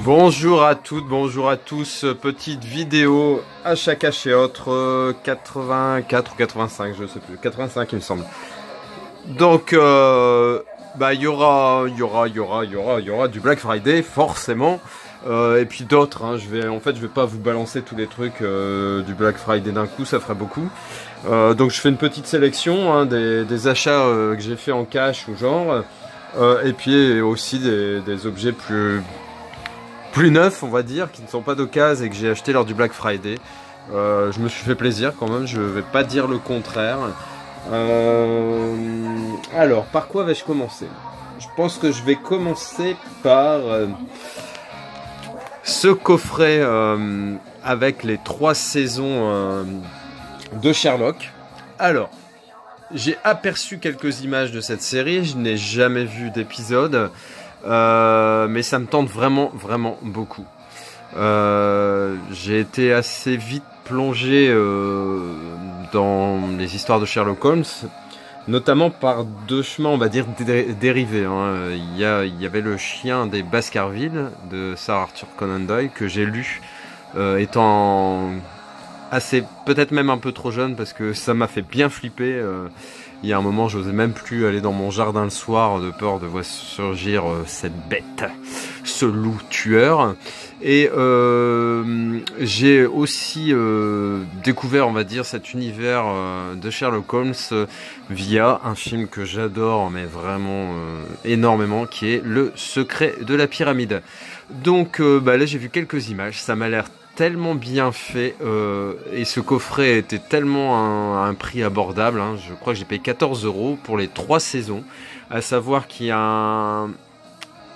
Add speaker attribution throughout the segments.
Speaker 1: Bonjour à toutes, bonjour à tous, petite vidéo achat caché autre, 84 ou 85, je sais plus, 85 il me semble. Donc, il y aura du Black Friday, forcément, et puis d'autres, hein, je vais pas vous balancer tous les trucs du Black Friday d'un coup, ça ferait beaucoup. Donc je fais une petite sélection hein, des achats que j'ai fait en cash ou genre, et puis aussi des objets plus neufs, on va dire, qui ne sont pas d'occasion et que j'ai acheté lors du Black Friday. Je me suis fait plaisir quand même, je vais pas dire le contraire. Alors, par quoi vais-je commencer? Je pense que je vais commencer par ce coffret avec les 3 saisons de Sherlock. Alors, j'ai aperçu quelques images de cette série, je n'ai jamais vu d'épisode. Mais ça me tente vraiment beaucoup. J'ai été assez vite plongé dans les histoires de Sherlock Holmes, notamment par 2 chemins, on va dire, dérivés. Hein. Il y avait le chien des Baskerville de Sir Arthur Conan Doyle que j'ai lu étant assez, peut-être même un peu trop jeune parce que ça m'a fait bien flipper. Il y a un moment, j'osais même plus aller dans mon jardin le soir de peur de voir surgir cette bête, ce loup tueur. Et j'ai aussi découvert, on va dire, cet univers de Sherlock Holmes via un film que j'adore, mais vraiment énormément, qui est Le Secret de la Pyramide. Donc là, j'ai vu quelques images, ça m'a l'air tellement bien fait et ce coffret était tellement à un prix abordable, hein. Je crois que j'ai payé 14 € pour les 3 saisons, à savoir qu'il y a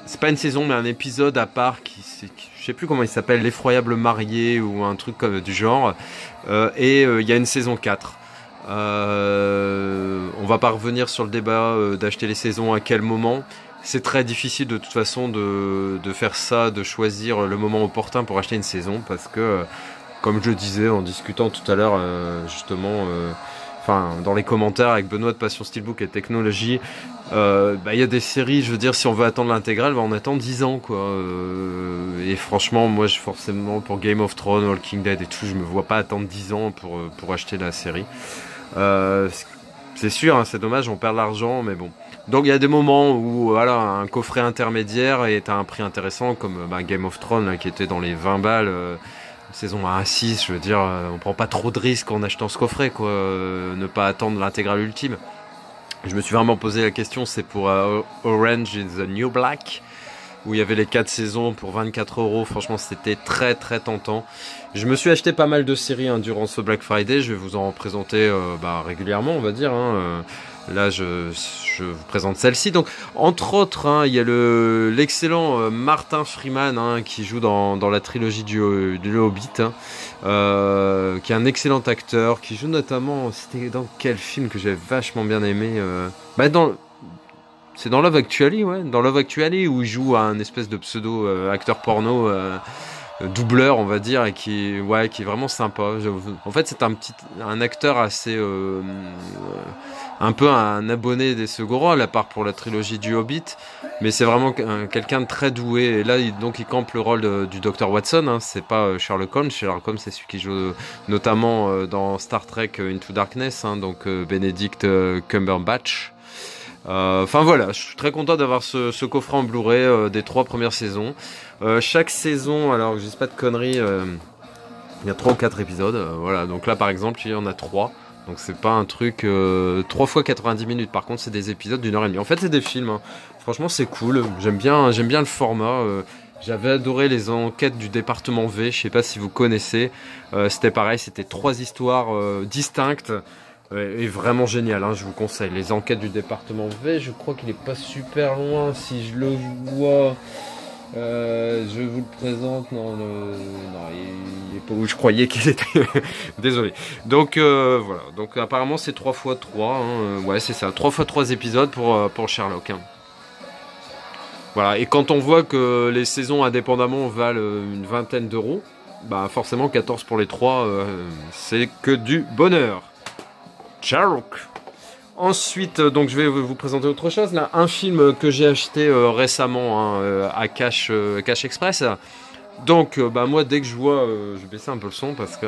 Speaker 1: c'est pas une saison mais un épisode à part je sais plus comment il s'appelle, l'effroyable marié ou un truc comme du genre, et il y a une saison 4. On va pas revenir sur le débat d'acheter les saisons à quel moment. C'est très difficile de toute façon de faire ça, de choisir le moment opportun pour acheter une saison parce que, comme je disais en discutant tout à l'heure, justement, dans les commentaires avec Benoît de Passion Steelbook et Technologie, il y a des séries, je veux dire, si on veut attendre l'intégrale, on attend 10 ans, quoi. Et franchement, moi, forcément, pour Game of Thrones, Walking Dead et tout, je me vois pas attendre 10 ans pour acheter la série. C'est sûr, hein, c'est dommage, on perd l'argent, mais bon. Donc il y a des moments où voilà, un coffret intermédiaire est à un prix intéressant, comme Game of Thrones là, qui était dans les 20 balles, saison 1 à 6, je veux dire, on prend pas trop de risques en achetant ce coffret, quoi, ne pas attendre l'intégrale ultime. Je me suis vraiment posé la question, c'est pour Orange is the New Black, où il y avait les 4 saisons pour 24 €, franchement c'était très tentant. Je me suis acheté pas mal de séries hein, durant ce Black Friday, je vais vous en présenter régulièrement, on va dire. Hein. Là, je vous présente celle-ci. Donc, entre autres, hein, il y a l'excellent Martin Freeman hein, qui joue dans la trilogie du Hobbit, hein, qui est un excellent acteur, qui joue notamment. C'était dans quel film que j'ai vachement bien aimé c'est dans Love Actually, ouais, dans Love Actually où il joue un espèce de pseudo acteur porno. Doubleur on va dire et qui est vraiment sympa. En fait c'est un acteur assez un peu un abonné des seconds rôles à part pour la trilogie du Hobbit, mais c'est vraiment quelqu'un de très doué et là il campe le rôle du Dr Watson hein. C'est pas Sherlock Holmes c'est celui qui joue notamment dans Star Trek Into Darkness hein, donc Benedict Cumberbatch. Voilà, je suis très content d'avoir ce coffret en Blu-ray des 3 premières saisons. Chaque saison, alors je dis pas de conneries, il y a 3 ou 4 épisodes. Voilà, donc là par exemple, il y en a 3. Donc c'est pas un truc 3 fois 90 minutes. Par contre, c'est des épisodes d'1h30. En fait, c'est des films. Hein. Franchement, c'est cool. J'aime bien le format. J'avais adoré les enquêtes du département V. Je sais pas si vous connaissez. C'était pareil, c'était 3 histoires distinctes. Et vraiment génial, hein, je vous conseille. Les enquêtes du département V, je crois qu'il est pas super loin. Si je le vois, je vous le présente. Non, il est pas où je croyais qu'il était. Désolé. Donc voilà. Donc apparemment c'est 3 x 3. Hein. Ouais, c'est ça. 3 x 3 épisodes pour Sherlock. Hein. Voilà. Et quand on voit que les saisons indépendamment valent une vingtaine d'euros, forcément 14 pour les 3, c'est que du bonheur. Sherlock. Ensuite, donc je vais vous présenter autre chose. Là, un film que j'ai acheté récemment hein, à Cash Express. Donc, bah, moi, dès que je vois, je vais baisser un peu le son parce que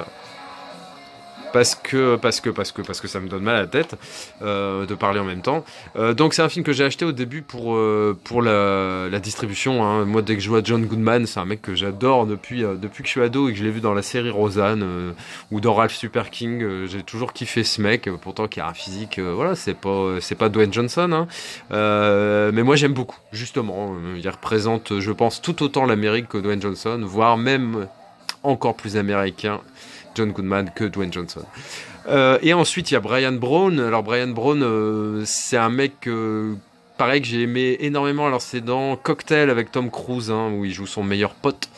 Speaker 1: ça me donne mal à la tête de parler en même temps. Donc c'est un film que j'ai acheté au début pour la distribution. Hein. Moi, dès que je vois John Goodman, c'est un mec que j'adore depuis que je suis ado et que je l'ai vu dans la série Roseanne ou dans Ralph Super King. J'ai toujours kiffé ce mec, pourtant qui a un physique, voilà, c'est pas Dwayne Johnson. Hein. Mais moi j'aime beaucoup, justement. Il représente, je pense, tout autant l'Amérique que Dwayne Johnson, voire même encore plus américain. John Goodman que Dwayne Johnson. Et ensuite, il y a Brian Brown. Alors, Brian Brown, c'est un mec pareil que j'ai aimé énormément. Alors, c'est dans Cocktail avec Tom Cruise, hein, où il joue son meilleur pote,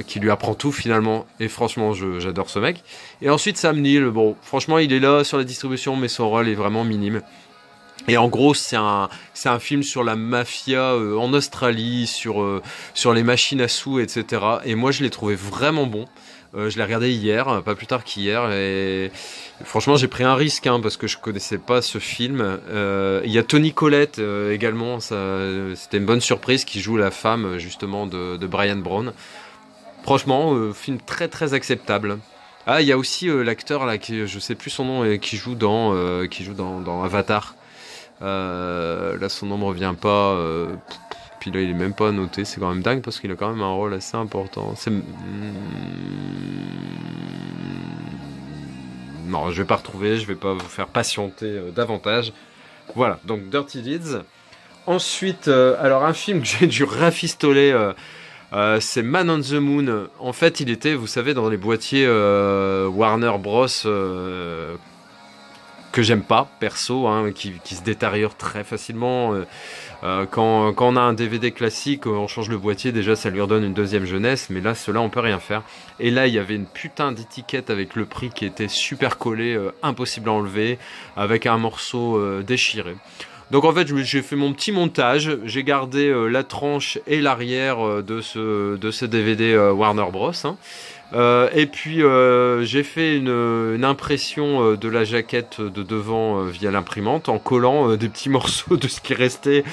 Speaker 1: qui lui apprend tout finalement. Et franchement, j'adore ce mec. Et ensuite, Sam Neill. Bon, franchement, il est là sur la distribution, mais son rôle est vraiment minime. Et en gros, c'est un film sur la mafia en Australie, sur les machines à sous, etc. Et moi, je l'ai trouvé vraiment bon. Je l'ai regardé hier, pas plus tard qu'hier, et franchement j'ai pris un risque hein, parce que je connaissais pas ce film. Il y a Toni Collette également, c'était une bonne surprise, qui joue la femme justement de Brian Brown. Franchement, film très très acceptable. Ah, il y a aussi l'acteur là, qui je sais plus son nom, qui joue dans Avatar. Là son nom me revient pas. Puis là, il est même pas noté, c'est quand même dingue parce qu'il a quand même un rôle assez important. Non, je vais pas retrouver, je vais pas vous faire patienter davantage. Voilà, donc Dirty Deeds. Ensuite, alors un film que j'ai dû rafistoler, c'est Man on the Moon. En fait, il était, vous savez, dans les boîtiers Warner Bros. Que j'aime pas, perso, hein, qui se détériore très facilement. Quand on a un DVD classique, on change le boîtier, déjà ça lui redonne une deuxième jeunesse, mais là, cela on peut rien faire. Et là, il y avait une putain d'étiquette avec le prix qui était super collé, impossible à enlever, avec un morceau déchiré. Donc en fait, j'ai fait mon petit montage, j'ai gardé la tranche et l'arrière de ce DVD Warner Bros. Hein. Et puis j'ai fait une impression de la jaquette de devant via l'imprimante en collant des petits morceaux de ce qui restait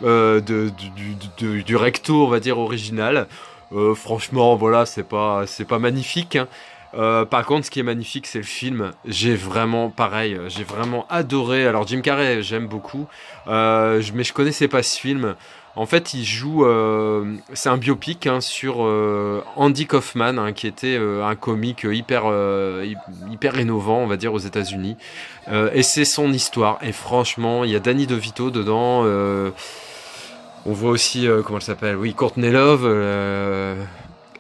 Speaker 1: du recto, on va dire, original. Franchement, voilà, c'est pas magnifique. Hein. Par contre, ce qui est magnifique, c'est le film. J'ai vraiment adoré. Alors Jim Carrey, j'aime beaucoup, mais je connaissais pas ce film. En fait, il joue, c'est un biopic hein, sur Andy Kaufman, hein, qui était un comique hyper innovant, on va dire, aux États-Unis. Et c'est son histoire. Et franchement, il y a Danny DeVito dedans. On voit aussi, comment elle s'appelle ? Oui, Courtney Love.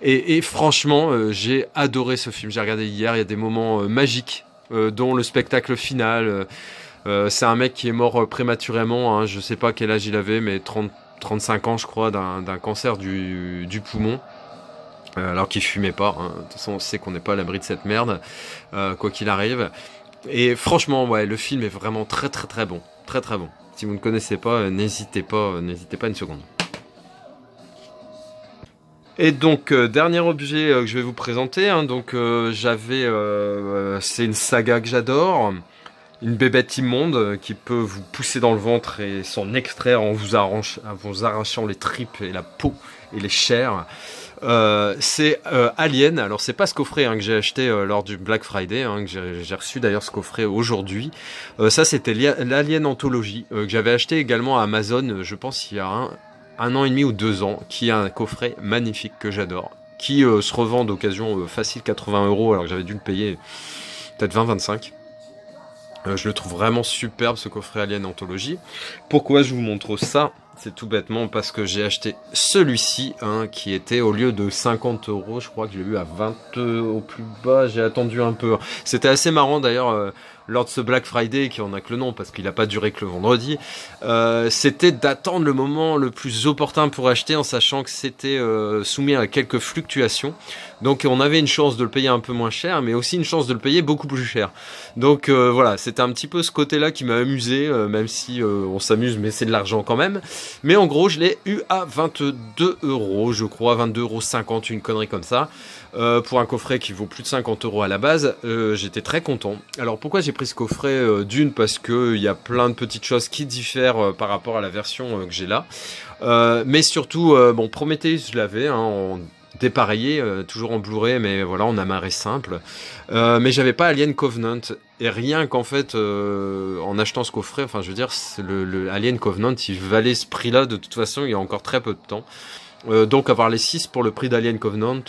Speaker 1: Et franchement, j'ai adoré ce film. J'ai regardé hier, il y a des moments magiques, dont le spectacle final. C'est un mec qui est mort prématurément, hein, je sais pas quel âge il avait, mais 35 ans je crois, d'un cancer du poumon. Alors qu'il fumait pas, hein. De toute façon on sait qu'on n'est pas à l'abri de cette merde, quoi qu'il arrive. Et franchement, ouais, le film est vraiment très très très bon. Très très bon. Si vous ne connaissez pas, n'hésitez pas une seconde. Et donc dernier objet que je vais vous présenter, hein, donc c'est une saga que j'adore, une bébête immonde qui peut vous pousser dans le ventre et s'en extraire en vous arrachant les tripes et la peau et les chairs. C'est Alien. Alors c'est pas ce coffret hein, que j'ai acheté lors du Black Friday, hein, que j'ai reçu d'ailleurs ce coffret aujourd'hui. Ça c'était l'Alien Anthology que j'avais acheté également à Amazon, je pense il y a un an et demi ou 2 ans, qui est un coffret magnifique que j'adore, qui se revend d'occasion facile 80 € alors que j'avais dû le payer peut-être 20-25. Je le trouve vraiment superbe ce coffret Alien Anthology. Pourquoi je vous montre ça ? C'est tout bêtement parce que j'ai acheté celui-ci, hein, qui était au lieu de 50 €, je crois que je l'ai eu à 20 au plus bas, j'ai attendu un peu. C'était assez marrant d'ailleurs, lors de ce Black Friday, qui en a que le nom parce qu'il n'a pas duré que le vendredi, c'était d'attendre le moment le plus opportun pour acheter en sachant que c'était soumis à quelques fluctuations. Donc on avait une chance de le payer un peu moins cher, mais aussi une chance de le payer beaucoup plus cher. Donc voilà, c'était un petit peu ce côté-là qui m'a amusé, même si on s'amuse, mais c'est de l'argent quand même. Mais en gros, je l'ai eu à 22 €, je crois, 22,50 €, une connerie comme ça. Pour un coffret qui vaut plus de 50 € à la base, j'étais très content. Alors pourquoi j'ai pris ce coffret? D'une, parce qu'il y a plein de petites choses qui diffèrent par rapport à la version que j'ai là. Mais surtout, bon, Prometheus, je l'avais en dépareillé, toujours en Blu-ray, mais voilà, en amarré simple. Mais j'avais pas Alien Covenant. Et rien qu'en fait, en achetant ce coffret, enfin, je veux dire, le Alien Covenant, il valait ce prix-là de toute façon il y a encore très peu de temps. Donc avoir les 6 pour le prix d'Alien Covenant,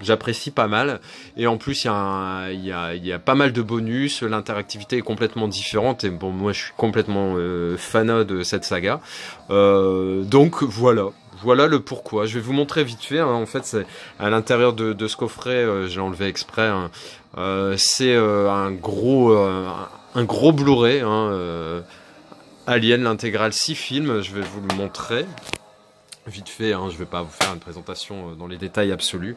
Speaker 1: j'apprécie pas mal. Et en plus, il y a pas mal de bonus, l'interactivité est complètement différente. Et bon, moi je suis complètement fanat de cette saga. Donc voilà. Voilà le pourquoi. Je vais vous montrer vite fait. Hein. En fait, c'est à l'intérieur de ce coffret, j'ai enlevé exprès. Hein. C'est un gros Blu-ray. Hein, Alien, l'intégrale 6 films. Je vais vous le montrer vite fait. Hein. Je vais pas vous faire une présentation dans les détails absolus.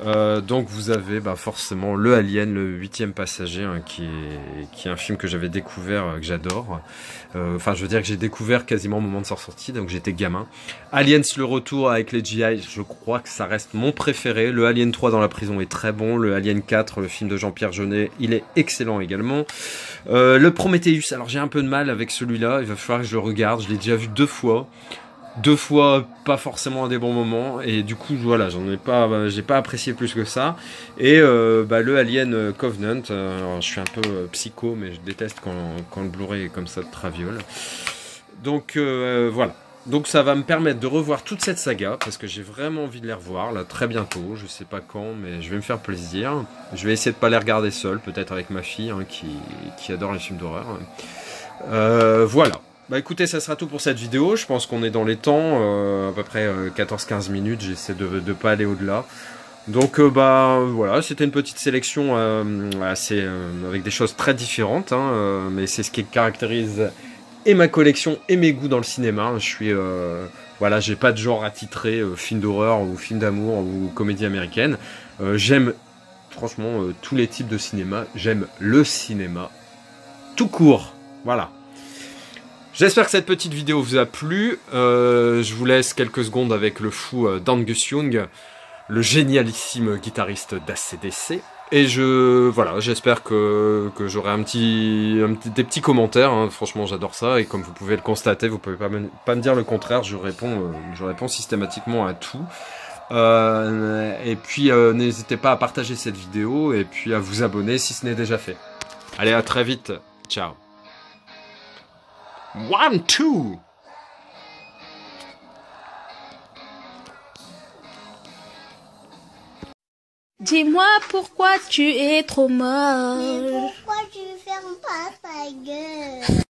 Speaker 1: Donc vous avez forcément le Alien, le 8e passager, hein, qui est un film que j'avais découvert, que j'adore. Enfin, je veux dire que j'ai découvert quasiment au moment de sa sortie, donc j'étais gamin. Aliens, le retour avec les GI, je crois que ça reste mon préféré. Le Alien 3 dans la prison est très bon. Le Alien 4, le film de Jean-Pierre Jeunet, il est excellent également. Le Prometheus, alors j'ai un peu de mal avec celui-là, il va falloir que je le regarde. Je l'ai déjà vu 2 fois. 2 fois, pas forcément à des bons moments, et du coup voilà, j'ai pas apprécié plus que ça. Et le Alien Covenant, alors, je suis un peu psycho, mais je déteste quand le Blu-ray est comme ça de traviole. Donc voilà, donc ça va me permettre de revoir toute cette saga, parce que j'ai vraiment envie de les revoir là très bientôt, je sais pas quand, mais je vais me faire plaisir. Je vais essayer de pas les regarder seul, peut-être avec ma fille, hein, qui adore les films d'horreur. Voilà. Bah écoutez, ça sera tout pour cette vidéo. Je pense qu'on est dans les temps, à peu près 14-15 minutes. J'essaie de pas aller au-delà. Donc voilà, c'était une petite sélection assez avec des choses très différentes, hein, mais c'est ce qui caractérise et ma collection et mes goûts dans le cinéma. Je suis voilà, j'ai pas de genre attitré, film d'horreur ou film d'amour ou comédie américaine. J'aime franchement tous les types de cinéma. J'aime le cinéma tout court. Voilà. J'espère que cette petite vidéo vous a plu. Je vous laisse quelques secondes avec le fou d'Angus Young, le génialissime guitariste d'ACDC. Et voilà, j'espère que j'aurai des petits commentaires. Hein. Franchement, j'adore ça. Et comme vous pouvez le constater, vous pouvez pas me dire le contraire. Je réponds systématiquement à tout. Et puis, n'hésitez pas à partager cette vidéo et puis à vous abonner si ce n'est déjà fait. Allez, à très vite. Ciao. 1, 2.
Speaker 2: Dis-moi pourquoi tu es trop moche.
Speaker 3: Mais pourquoi tu fermes pas ta gueule?